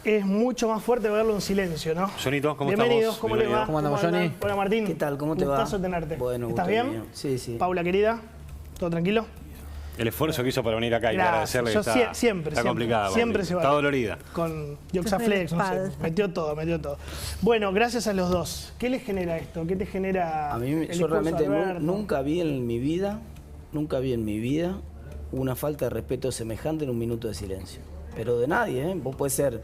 Es mucho más fuerte verlo en silencio, ¿no? Jonito, ¿cómo Bienvenidos, estamos? ¿cómo le va? ¿Cómo andamos, Johnny? Hola, Martín. ¿Qué tal? ¿Cómo te va? Gustazo tenerte. Bueno, ¿Estás gusto bien? mío. Sí, sí. Paula, querida, ¿todo tranquilo? El esfuerzo que hizo para venir acá y para agradecerle que Yo está, siempre, está complicada. siempre se va. Está dolorida. Con Dioxaflex, no sé, metió todo. Bueno, gracias a los dos. ¿Qué les genera esto? ¿Qué te genera A mí, el yo discurso realmente de Alberto? nunca vi en mi vida una falta de respeto semejante en un minuto de silencio. Pero de nadie, ¿eh? Vos podés ser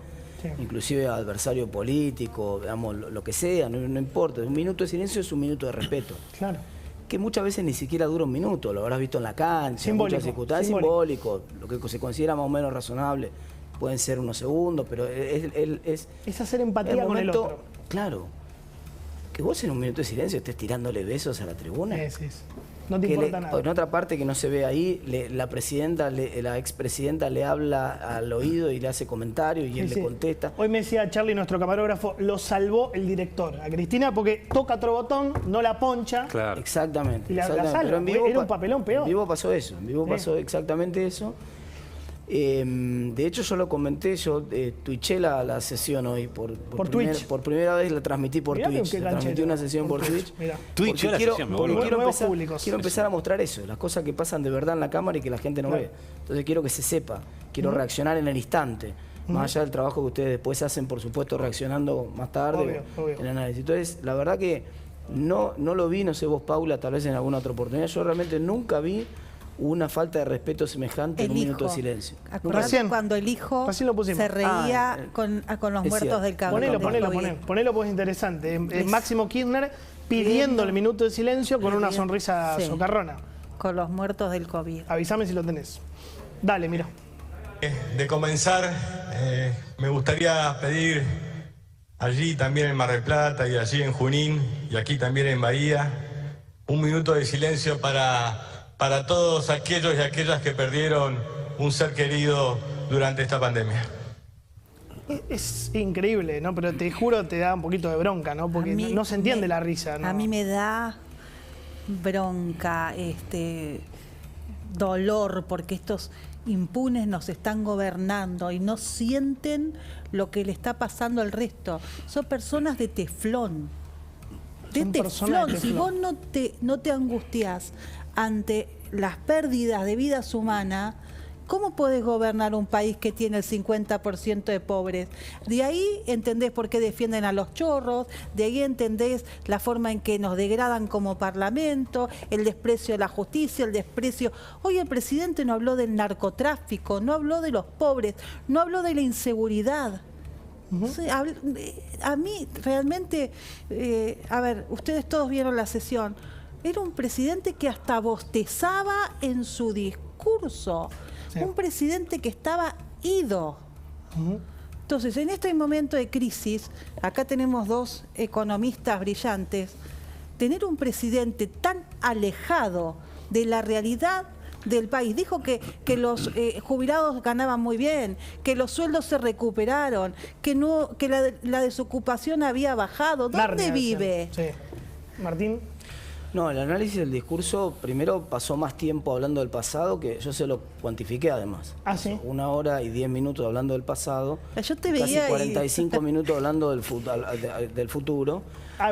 inclusive adversario político, digamos, lo que sea, no importa. Un minuto de silencio es un minuto de respeto. Claro. Que muchas veces ni siquiera dura un minuto, lo habrás visto en la cancha, Simbólico, muchas circunstancias, simbólico, lo que se considera más o menos razonable, pueden ser unos segundos, pero es hacer empatía con el otro. Claro, que vos en un minuto de silencio estés tirándole besos a la tribuna. Sí. No te importa nada. En otra parte que no se ve ahí, la expresidenta le habla al oído y le hace comentarios y él le contesta. Hoy me decía Charlie, nuestro camarógrafo, lo salvó el director a Cristina porque toca otro botón, no la poncha. Claro. Exactamente. Y la salva. Pero en vivo era un papelón peor. En vivo pasó eso, pasó exactamente eso. De hecho yo lo comenté, yo twitché la sesión hoy por Twitch. Por primera vez la transmití por Twitch. Transmití una sesión por Twitch. Twitch la sesión, quiero empezar a mostrar eso, las cosas que pasan de verdad en la cámara y que la gente no ve. Entonces quiero que se sepa, quiero reaccionar en el instante. Más allá del trabajo que ustedes después hacen, por supuesto, reaccionando más tarde obvio. en el análisis. Entonces, la verdad que no lo vi, no sé vos, Paula, tal vez en alguna otra oportunidad. Yo realmente nunca vi una falta de respeto semejante en un minuto de silencio. Recién, cuando el hijo se reía con los muertos del cambio. Ponelo, pues es interesante. Máximo Kirchner pidiendo el minuto de silencio con una sonrisa socarrona. Con los muertos del COVID. Avísame si lo tenés. Dale, mira. De comenzar, me gustaría pedir allí también en Mar del Plata y allí en Junín y aquí también en Bahía un minuto de silencio para todos aquellos y aquellas que perdieron un ser querido durante esta pandemia. Es increíble, ¿no? Pero te juro, te da un poquito de bronca, ¿no? Porque no se entiende la risa, ¿no? A mí me da bronca, dolor, porque estos impunes nos están gobernando y no sienten lo que le está pasando al resto. Son personas de teflón. De teflón. Si vos no te angustiás ante las pérdidas de vidas humanas, ¿cómo podés gobernar un país que tiene el 50% de pobres? De ahí entendés por qué defienden a los chorros, de ahí entendés la forma en que nos degradan como parlamento, el desprecio de la justicia, el desprecio... Hoy el presidente no habló del narcotráfico, no habló de los pobres, no habló de la inseguridad. A mí realmente, a ver, ustedes todos vieron la sesión, era un presidente que hasta bostezaba en su discurso. Un presidente que estaba ido. Entonces, en este momento de crisis, acá tenemos dos economistas brillantes, tener un presidente tan alejado de la realidad del país. Dijo que los jubilados ganaban muy bien, que los sueldos se recuperaron, que la desocupación había bajado. ¿Dónde vive? Sí. Martín. No, el análisis del discurso, primero pasó más tiempo hablando del pasado, que yo se lo cuantifiqué además. ¿Ah, sí? 1 hora y 10 minutos hablando del pasado. Yo te veía casi 45 minutos hablando del futuro.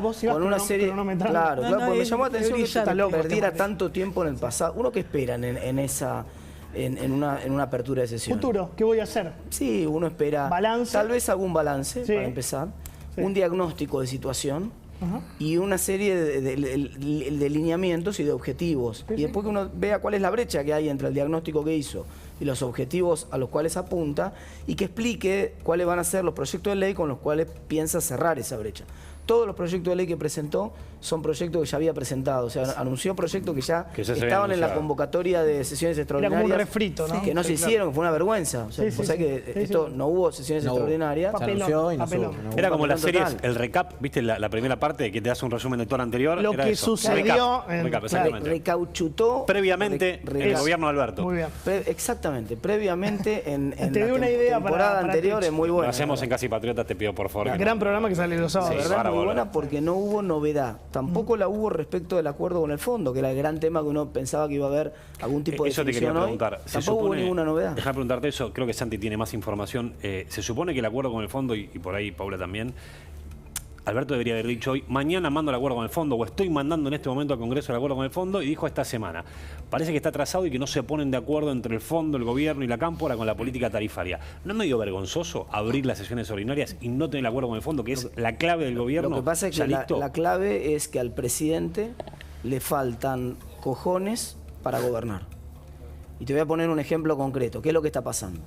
Vos ibas con una serie. Claro, porque me llamó la atención que perdiera tanto tiempo en el pasado. ¿Uno qué espera en una apertura de sesión? Futuro, ¿qué voy a hacer? Sí, uno espera balance. Tal vez algún balance, para empezar. Un diagnóstico de situación. Y una serie de lineamientos y de objetivos. Y después que uno vea cuál es la brecha que hay entre el diagnóstico que hizo y los objetivos a los cuales apunta, y que explique cuáles van a ser los proyectos de ley con los cuales piensa cerrar esa brecha. Todos los proyectos de ley que presentó son proyectos que ya había presentado. O sea, anunció proyectos que ya estaban en la convocatoria de sesiones extraordinarias. Era como un refrito, ¿no? Que no se hicieron, que fue una vergüenza. O sea, esto no hubo sesiones extraordinarias. Se anunció y no era como las series, el recap, ¿viste? La primera parte que te hace un resumen de todo lo anterior. Lo que sucedió. Recap, exactamente. Recauchutó. Previamente en el gobierno de Alberto. Muy bien. Exactamente. Previamente en la temporada anterior es muy bueno. Lo hacemos en Casi Patriota, te pido por favor. Gran programa que sale los sábados, ¿verdad? muy buena porque no hubo novedad. Tampoco la hubo respecto del acuerdo con el fondo, que era el gran tema que uno pensaba que iba a haber algún tipo de Eso te quería preguntar. Tampoco hubo ninguna novedad. Déjame preguntarte eso, creo que Santi tiene más información. Se supone que el acuerdo con el fondo, y por ahí Paula también, Alberto debería haber dicho hoy, mañana mando el acuerdo con el fondo, o estoy mandando en este momento al Congreso el acuerdo con el fondo, y dijo esta semana. Parece que está atrasado y que no se ponen de acuerdo entre el fondo, el gobierno y la cámpora con la política tarifaria. ¿No es medio vergonzoso abrir las sesiones ordinarias y no tener el acuerdo con el fondo, que es la clave del gobierno? Lo que pasa es que la clave es que al presidente le faltan cojones para gobernar. Y te voy a poner un ejemplo concreto. ¿Qué es lo que está pasando?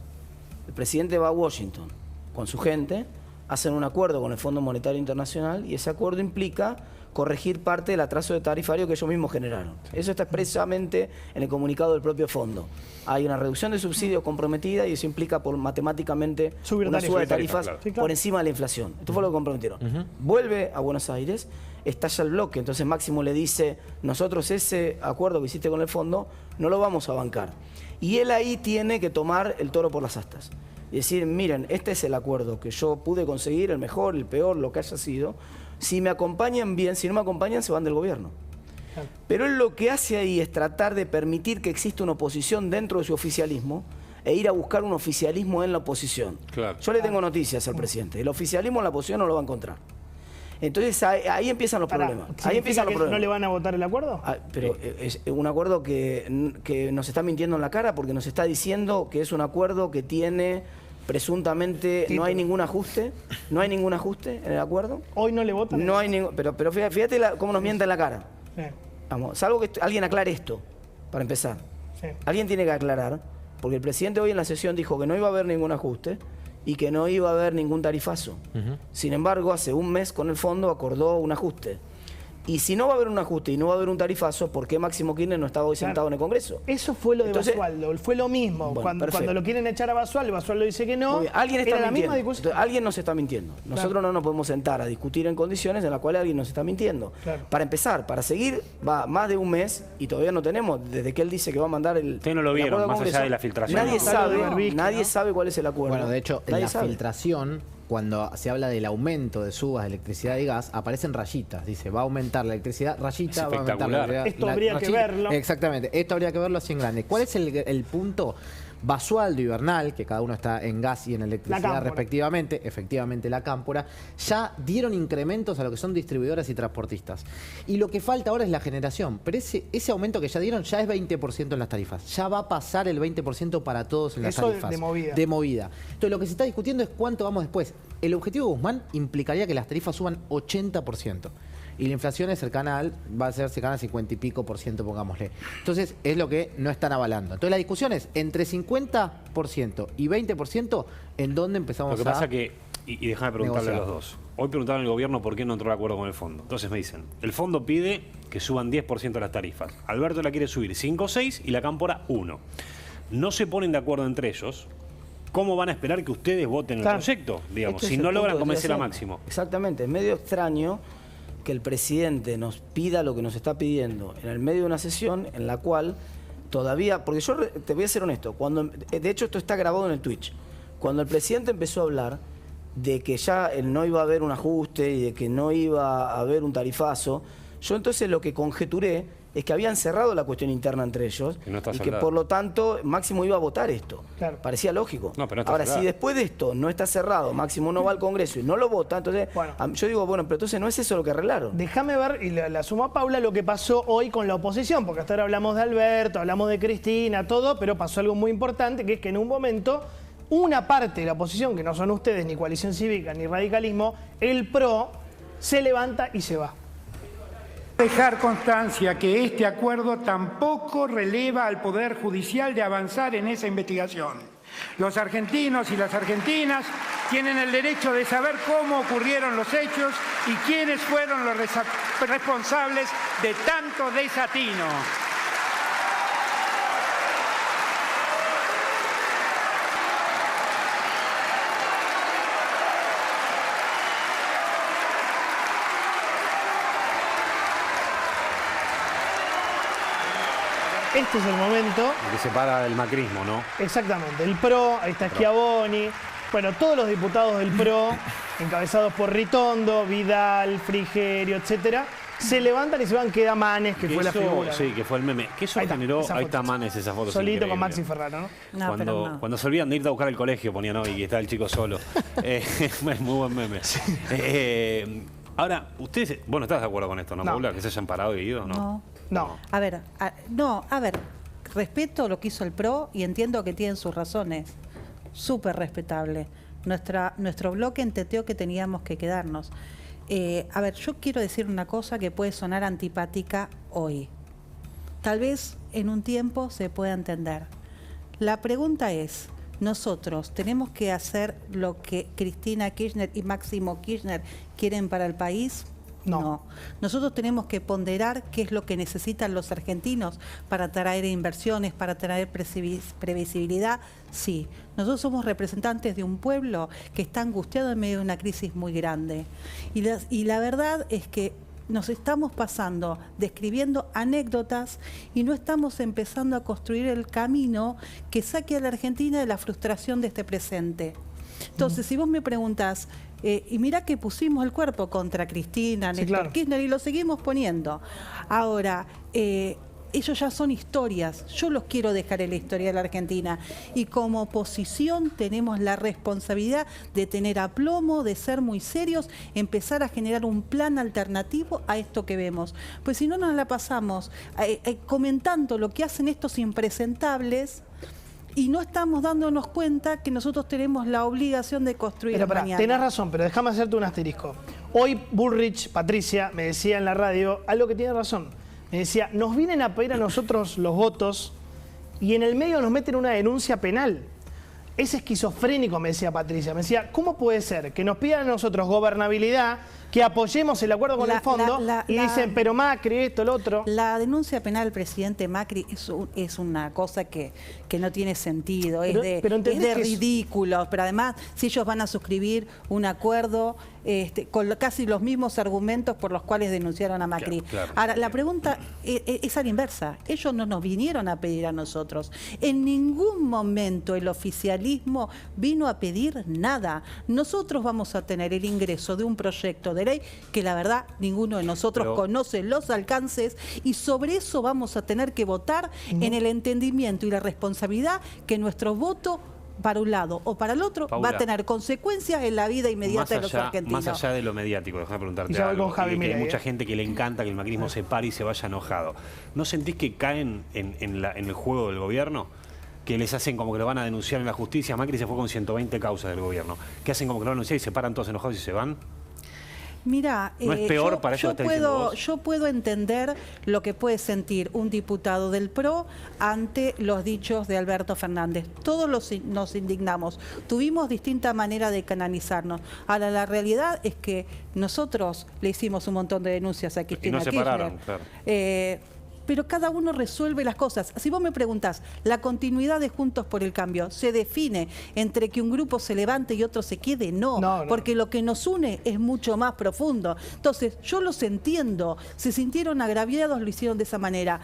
El presidente va a Washington con su gente, hacen un acuerdo con el Fondo Monetario Internacional y ese acuerdo implica corregir parte del atraso de tarifario que ellos mismos generaron. Eso está expresamente en el comunicado del propio fondo. Hay una reducción de subsidios comprometida y eso implica matemáticamente una suba de tarifas por encima de la inflación. Esto fue lo que comprometieron. Vuelve a Buenos Aires, estalla el bloque, entonces Máximo le dice, nosotros ese acuerdo que hiciste con el fondo no lo vamos a bancar. Y él ahí tiene que tomar el toro por las astas. Y decir, miren, este es el acuerdo que yo pude conseguir, el mejor, el peor, lo que haya sido. Si me acompañan bien, si no me acompañan, se van del gobierno. Claro. Pero él lo que hace ahí es tratar de permitir que exista una oposición dentro de su oficialismo e ir a buscar un oficialismo en la oposición. Claro. Yo le tengo noticias al presidente. El oficialismo en la oposición no lo va a encontrar. Entonces ahí empiezan los problemas. Ahí empiezan los problemas. ¿No le van a votar el acuerdo? Pero es un acuerdo que nos está mintiendo en la cara porque nos está diciendo que es un acuerdo que tiene presuntamente no hay ningún ajuste, en el acuerdo. Hoy no le votan. No hay ningún, pero fíjate cómo nos miente en la cara. Sí. Vamos, salvo que alguien aclare esto para empezar. Sí. Alguien tiene que aclarar porque el presidente hoy en la sesión dijo que no iba a haber ningún ajuste y que no iba a haber ningún tarifazo. Sin embargo, hace un mes con el fondo acordó un ajuste. Y si no va a haber un ajuste y no va a haber un tarifazo, ¿por qué Máximo Kirchner no estaba hoy sentado en el Congreso? Eso fue lo de Basualdo, fue lo mismo. Bueno, cuando lo quieren echar a Basualdo dice que no. Alguien está mintiendo. Entonces, alguien nos está mintiendo. Nosotros no nos podemos sentar a discutir en condiciones en las cuales alguien nos está mintiendo. Claro. Para empezar, para seguir, va más de un mes y todavía no tenemos, desde que él dice que va a mandar el... Ustedes no lo vieron, más allá de la filtración. Nadie sabe cuál es el acuerdo. Bueno, de hecho, en la filtración, cuando se habla del aumento de subas de electricidad y gas, aparecen rayitas. Dice, va a aumentar la electricidad, rayita, va a aumentar la electricidad. Esto habría que verlo. Exactamente, esto habría que verlo así en grande. ¿Cuál es el punto? Basualdo y Bernal, que cada uno está en gas y en electricidad respectivamente, efectivamente la cámpora, ya dieron incrementos a lo que son distribuidoras y transportistas. Y lo que falta ahora es la generación. Pero ese aumento que ya dieron ya es 20% en las tarifas. Ya va a pasar el 20% para todos en las tarifas. De movida. De movida. Entonces lo que se está discutiendo es cuánto vamos después. El objetivo de Guzmán implicaría que las tarifas suban 80%. Y la inflación es va a ser cercana al 50 y pico por ciento, pongámosle. Entonces, es lo que no están avalando. Entonces, la discusión es entre 50% y 20%, ¿en dónde empezamos a Lo que pasa que, y déjame preguntarle a los dos. Hoy preguntaron al gobierno por qué no entró de acuerdo con el fondo. Entonces me dicen, el fondo pide que suban 10% las tarifas. Alberto la quiere subir 5 o 6 y la cámpora 1. No se ponen de acuerdo entre ellos. ¿Cómo van a esperar que ustedes voten el proyecto? Digamos, si no logran convencer a Máximo. Exactamente, es medio extraño que el presidente nos pida lo que nos está pidiendo en el medio de una sesión en la cual todavía, porque yo te voy a ser honesto, de hecho esto está grabado en el Twitch, cuando el presidente empezó a hablar de que ya no iba a haber un ajuste y de que no iba a haber un tarifazo, yo entonces lo que conjeturé es que habían cerrado la cuestión interna entre ellos y que por lo tanto Máximo iba a votar esto. Claro. Parecía lógico. No, pero ahora, si después de esto no está cerrado, Máximo no va al Congreso y no lo vota, entonces yo digo, bueno, pero entonces no es eso lo que arreglaron. Déjame ver, y le sumo a Paula, lo que pasó hoy con la oposición, porque hasta ahora hablamos de Alberto, hablamos de Cristina, todo, pero pasó algo muy importante, que es que en un momento una parte de la oposición, que no son ustedes, ni Coalición Cívica, ni Radicalismo, el PRO, se levanta y se va. Dejar constancia que este acuerdo tampoco releva al Poder Judicial de avanzar en esa investigación. Los argentinos y las argentinas tienen el derecho de saber cómo ocurrieron los hechos y quiénes fueron los responsables de tanto desatino. Este es el momento... Que separa del macrismo, ¿no? Exactamente. El PRO, ahí está Schiavoni, Bueno, todos los diputados del PRO, encabezados por Ritondo, Vidal, Frigerio, etcétera, se levantan y se van, queda Manes, que fue la figura. Sí, que fue el meme. Que eso generó, ahí está Manes, esa foto. Solito con Maxi Ferraro, ¿no? Cuando se olvidan de irte a buscar al colegio, ponían hoy y está el chico solo. Es muy buen meme. Sí. Ahora, ustedes, vos no estás de acuerdo con esto, ¿no, Paula? Que se hayan parado y ido, ¿no? No. A ver, respeto lo que hizo el PRO y entiendo que tienen sus razones. Súper respetable. Nuestro bloque entendió que teníamos que quedarnos. A ver, yo quiero decir una cosa que puede sonar antipática hoy. Tal vez en un tiempo se pueda entender. La pregunta es, ¿nosotros tenemos que hacer lo que Cristina Kirchner y Máximo Kirchner quieren para el país? No. Nosotros tenemos que ponderar qué es lo que necesitan los argentinos para traer inversiones, para traer previsibilidad. Sí, nosotros somos representantes de un pueblo que está angustiado en medio de una crisis muy grande. Y la verdad es que nos estamos pasando describiendo anécdotas y no estamos empezando a construir el camino que saque a la Argentina de la frustración de este presente. Entonces, si vos me preguntás, y mirá que pusimos el cuerpo contra Cristina, Néstor Kirchner, y lo seguimos poniendo. Ahora, ellos ya son historias, yo los quiero dejar en la historia de la Argentina. Y como oposición tenemos la responsabilidad de tener aplomo, de ser muy serios, empezar a generar un plan alternativo a esto que vemos. Pues si no nos la pasamos comentando lo que hacen estos impresentables, y no estamos dándonos cuenta que nosotros tenemos la obligación de construir mañana. Tenés razón, pero déjame hacerte un asterisco. Hoy Bullrich, Patricia, me decía en la radio algo que tiene razón. Me decía, nos vienen a pedir a nosotros los votos y en el medio nos meten una denuncia penal. Es esquizofrénico, me decía Patricia. Me decía, ¿cómo puede ser que nos pidan a nosotros gobernabilidad, que apoyemos el acuerdo con el fondo y dicen, pero Macri, esto, lo otro? La denuncia penal del presidente Macri es una cosa que no tiene sentido, es de ridículo. Pero además, si ellos van a suscribir un acuerdo con casi los mismos argumentos por los cuales denunciaron a Macri. Claro. Ahora, la pregunta es a la inversa. Ellos no nos vinieron a pedir a nosotros. En ningún momento el oficialismo vino a pedir nada. Nosotros vamos a tener el ingreso de un proyecto de ley que la verdad ninguno de nosotros conoce los alcances y sobre eso vamos a tener que votar en el entendimiento y la responsabilidad que nuestro voto para un lado o para el otro, Paula, va a tener consecuencias en la vida inmediata de los argentinos. Más allá de lo mediático, déjame preguntarte algo, que hay mucha gente que le encanta que el macrismo se pare y se vaya enojado. ¿No sentís que caen en el juego del gobierno? Que les hacen como que lo van a denunciar en la justicia. Macri se fue con 120 causas del gobierno. Que hacen como que lo van a denunciar y se paran todos enojados y se van. Mira, ¿no es peor para ellos? Yo puedo entender lo que puede sentir un diputado del PRO ante los dichos de Alberto Fernández. Todos nos indignamos. Tuvimos distinta manera de canalizarnos. Ahora, la realidad es que nosotros le hicimos un montón de denuncias a Cristina Kirchner. Y no se pararon, claro. Pero cada uno resuelve las cosas. Si vos me preguntás, la continuidad de Juntos por el Cambio se define entre que un grupo se levante y otro se quede, no, porque lo que nos une es mucho más profundo. Entonces, yo los entiendo, se sintieron agraviados, lo hicieron de esa manera.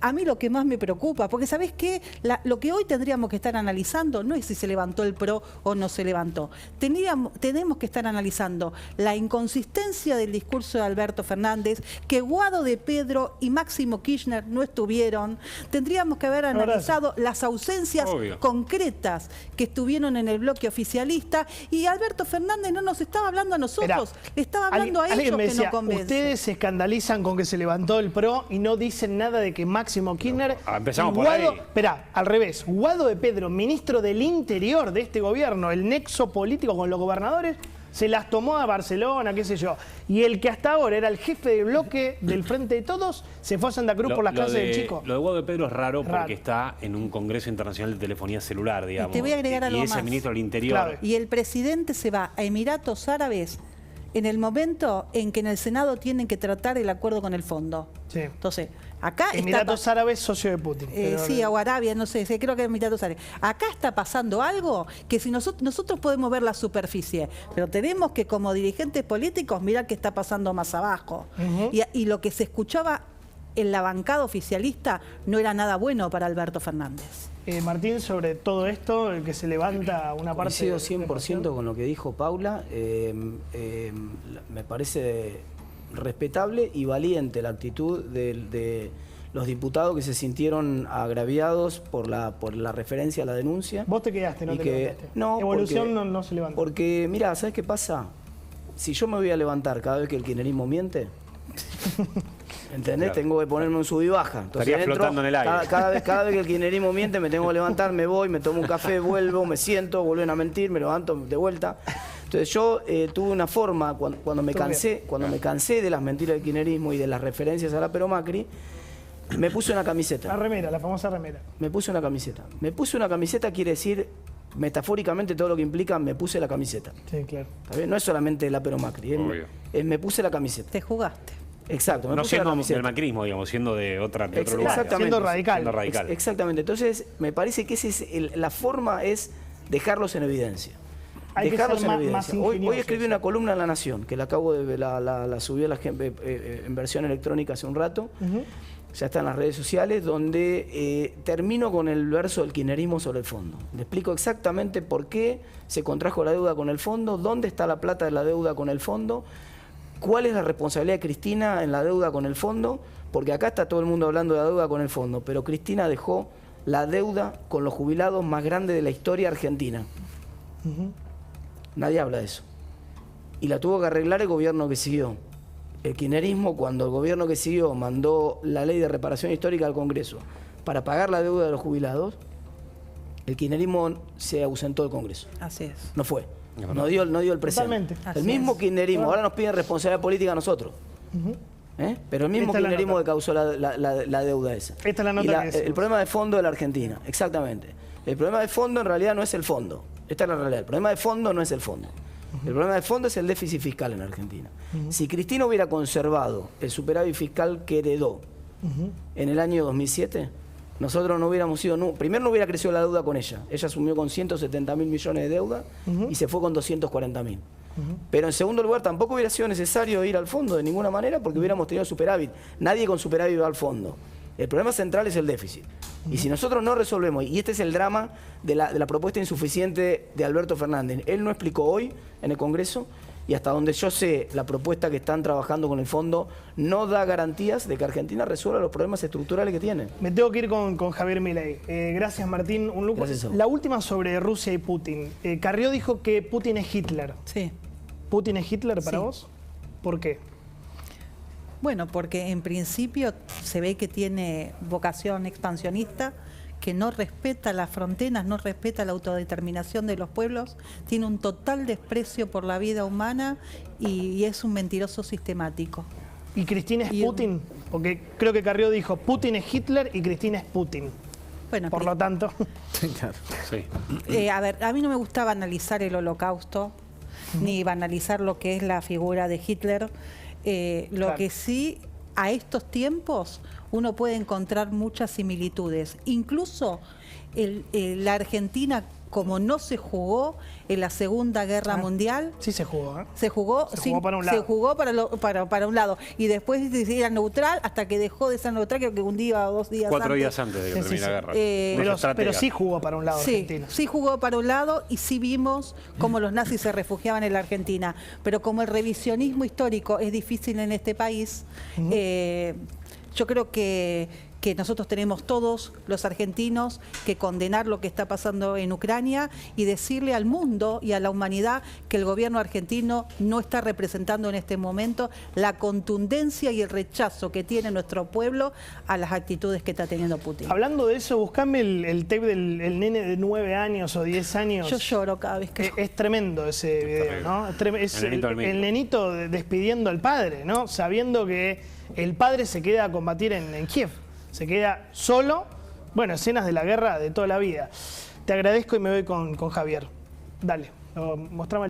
A mí lo que más me preocupa, porque ¿sabés qué? Lo que hoy tendríamos que estar analizando no es si se levantó el PRO o no se levantó. Tenemos que estar analizando la inconsistencia del discurso de Alberto Fernández, que Guado de Pedro y Máximo Kirchner no estuvieron. Tendríamos que haber analizado las ausencias concretas que estuvieron en el bloque oficialista y Alberto Fernández no nos estaba hablando a nosotros, le estaba hablando a ellos que no convencen. Ustedes se escandalizan con que se levantó el PRO y no dicen nada de que Máximo Kirchner... Empezamos por ahí. Esperá, al revés. Guado de Pedro, ministro del Interior de este gobierno, el nexo político con los gobernadores, se las tomó a Barcelona, qué sé yo. Y el que hasta ahora era el jefe de bloque del Frente de Todos, se fue a Santa Cruz por las clases del Chico. Lo de Guado de Pedro es raro porque está en un congreso internacional de telefonía celular, digamos. Y te voy a agregar algo más. Y es el ministro del Interior. Claro. Y el presidente se va a Emiratos Árabes en el momento en que en el Senado tienen que tratar el acuerdo con el fondo. Sí. Entonces, acá Emiratos Árabes, socio de Putin. Sí, o Arabia, no sé, creo que Emiratos Árabes. Acá está pasando algo que si nosotros podemos ver la superficie, pero tenemos que como dirigentes políticos mirar qué está pasando más abajo. Y lo que se escuchaba en la bancada oficialista no era nada bueno para Alberto Fernández. Martín, sobre todo esto, el que se levanta una parte... Coincido 100% con lo que dijo Paula. Me parece respetable y valiente la actitud de los diputados que se sintieron agraviados por la referencia a la denuncia. Vos te quedaste, no te levantaste. No, Evolución no se levanta. Porque, mira, ¿sabes qué pasa? Si yo me voy a levantar cada vez que el kirchnerismo miente... ¿Entendés? Claro. Tengo que ponerme un sub y baja. Entonces, estaría flotando en el aire. Cada vez que el kirchnerismo miente, me tengo que levantar, me voy, me tomo un café, vuelvo, me siento, vuelven a mentir, me levanto de vuelta. Entonces yo tuve una forma, cuando me cansé de las mentiras del kirchnerismo y de las referencias a la Pero Macri, me puse una camiseta. La remera, la famosa remera. Me puse una camiseta. Me puse una camiseta quiere decir, metafóricamente, todo lo que implica, me puse la camiseta. Sí, claro. No es solamente la Pero Macri, me puse la camiseta. Te jugaste. Exacto. No siendo del macrismo, digamos, siendo de otro lugar. Exactamente. Siendo radical. Exactamente. Entonces, me parece que la forma es dejarlos en evidencia. Hay dejarlos en evidencia. Hoy escribí una columna en La Nación, que la acabo de la subí en versión electrónica hace un rato. Ya está en las redes sociales, donde termino con el verso del kirchnerismo sobre el fondo. Le explico exactamente por qué se contrajo la deuda con el fondo, dónde está la plata de la deuda con el fondo, cuál es la responsabilidad de Cristina en la deuda con el fondo, porque acá está todo el mundo hablando de la deuda con el fondo, pero Cristina dejó la deuda con los jubilados más grande de la historia argentina. Nadie habla de eso. Y la tuvo que arreglar el gobierno que siguió. El kirchnerismo, cuando el gobierno que siguió mandó la ley de reparación histórica al Congreso para pagar la deuda de los jubilados, el kirchnerismo se ausentó del Congreso. Así es. No fue. No dio el presente. El mismo kirchnerismo, ahora nos piden responsabilidad política a nosotros. Pero el mismo kirchnerismo que causó la deuda esa. Esta es la nota el problema de fondo de la Argentina, exactamente. El problema de fondo en realidad no es el fondo. Esta es la realidad. El problema de fondo no es el fondo. El problema de fondo es el déficit fiscal en Argentina. Si Cristina hubiera conservado el superávit fiscal que heredó en el año 2007, nosotros no hubiéramos sido... Primero no hubiera crecido la deuda con ella. Ella asumió con 170.000 millones de deuda y se fue con 240.000. Pero en segundo lugar, tampoco hubiera sido necesario ir al fondo de ninguna manera porque hubiéramos tenido superávit. Nadie con superávit va al fondo. El problema central es el déficit. Y si nosotros no resolvemos, y este es el drama de la propuesta insuficiente de Alberto Fernández, él no explicó hoy en el Congreso, y hasta donde yo sé, la propuesta que están trabajando con el fondo no da garantías de que Argentina resuelva los problemas estructurales que tiene. Me tengo que ir con Javier Milei. Gracias, Martín. Un lujo. Gracias. La última sobre Rusia y Putin. Carrió dijo que Putin es Hitler. Sí. ¿Putin es Hitler para vos? ¿Por qué? Bueno, porque en principio se ve que tiene vocación expansionista, que no respeta las fronteras, no respeta la autodeterminación de los pueblos, tiene un total desprecio por la vida humana y es un mentiroso sistemático. ¿Y Cristina es Putin? Porque creo que Carrió dijo, Putin es Hitler y Cristina es Putin. Bueno, por lo tanto... Claro. Sí. A ver, a mí no me gustaba analizar el Holocausto, ni banalizar lo que es la figura de Hitler. Lo que sí, a estos tiempos, uno puede encontrar muchas similitudes. Incluso la Argentina, como no se jugó en la Segunda Guerra Mundial... Sí se jugó, ¿eh? Se jugó para un lado. Se jugó para un lado. Y después era neutral hasta que dejó de ser neutral, creo que un día o 2 días 4 días antes de que termine la guerra. Pero sí jugó para un lado Argentina. Sí jugó para un lado y sí vimos cómo los nazis se refugiaban en la Argentina. Pero como el revisionismo histórico es difícil en este país, yo creo que nosotros tenemos todos los argentinos que condenar lo que está pasando en Ucrania y decirle al mundo y a la humanidad que el gobierno argentino no está representando en este momento la contundencia y el rechazo que tiene nuestro pueblo a las actitudes que está teniendo Putin. Hablando de eso, buscame el tape del nene de 9 años o 10 años. Yo lloro cada vez que... Es tremendo ese video, ¿no? Es el nenito despidiendo al padre, ¿no? Sabiendo que el padre se queda a combatir en Kiev. Se queda solo. Bueno, escenas de la guerra de toda la vida. Te agradezco y me voy con Javier. Dale, mostrame.